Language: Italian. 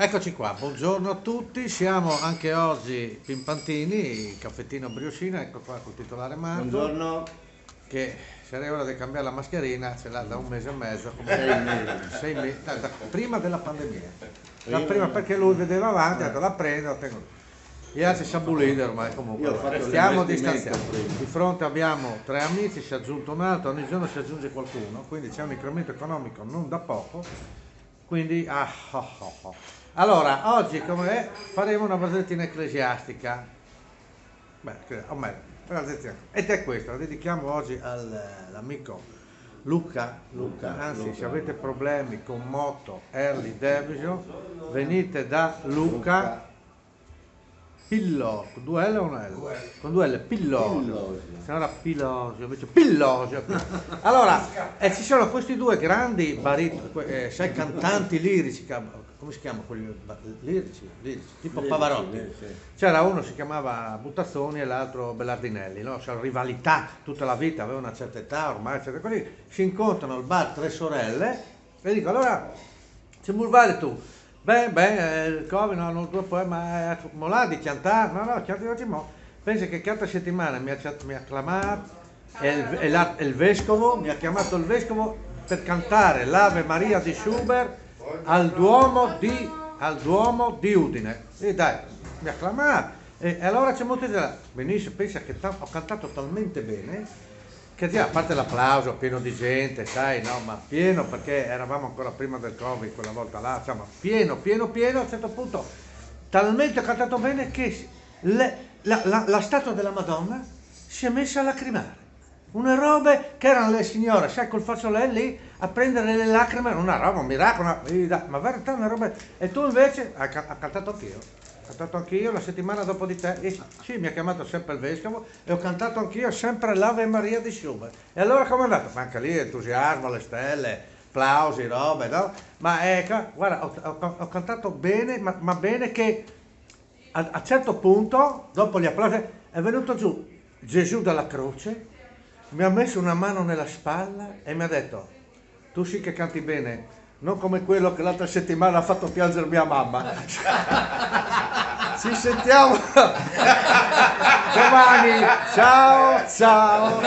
Eccoci qua, buongiorno a tutti, siamo anche oggi pimpantini, il caffettino brioscina, ecco qua col titolare Marco, Buongiorno. che sarebbe ora di cambiare la mascherina, ce l'ha da un mese e mezzo, come 6 mesi. 6 mesi, prima della pandemia, Prima- perché lui vedeva avanti, ha detto la prendo, la tengo. Gli altri si abolire ormai comunque, Io ho fatto stiamo l'investimento distanziando. prima. Di fronte abbiamo 3 amici, si è aggiunto un altro, ogni giorno si aggiunge qualcuno, quindi c'è un incremento economico non da poco, quindi Allora, oggi come è, faremo una basettina ecclesiastica, o meglio, ed è questa, la dedichiamo oggi all'amico Luca. Anzi, se avete problemi con moto, Harley Davidson, venite da Luca Pillo, con due L o una L? Con due L, Pillosio. Pillosio. Se no era Pilosio, invece Pillosio. Allora, ci sono questi due grandi sai, cantanti lirici, come si chiamano quelli lirici, tipo Lirici, Pavarotti. sì. C'era uno si chiamava Buttazzoni e l'altro Bellardinelli, no? Cioè, rivalità tutta la vita, aveva una certa età ormai, eccetera, così. Si incontrano al bar Tre Sorelle e dico, allora, ci vuoi vai tu? Il Covid non tu poi, ma là di cantare, no, chianti oggi mo. Pensa che altra settimana mi ha chiamato il vescovo, mi ha chiamato il vescovo per cantare l'Ave Maria di Schubert al Duomo di Udine. E dai, mi ha chiamato. E allora c'è molto di là. Benissimo, pensa che ho cantato talmente bene che a parte l'applauso pieno di gente, sai, no, ma pieno perché eravamo ancora prima del Covid quella volta là, insomma, pieno, a un certo punto, talmente ho cantato bene che la statua della Madonna si è messa a lacrimare. Una roba che erano le signore, sai, col fazzoletto lì a prendere le lacrime, una roba, un miracolo, ma veramente una roba. E tu invece hai cantato anch'io. Ho cantato anch'io la settimana dopo di te, e sì, mi ha chiamato sempre il vescovo e ho cantato anch'io sempre l'Ave Maria di Schubert. E allora come è andato? Ma anche lì entusiasmo, le stelle, applausi, robe, no? Ma ecco, guarda, ho cantato bene, ma bene che a un certo punto, dopo gli applausi, è venuto giù Gesù dalla croce, mi ha messo una mano nella spalla e mi ha detto, tu sì che canti bene, non come quello che l'altra settimana ha fatto piangere mia mamma. Ci sentiamo domani. Ciao.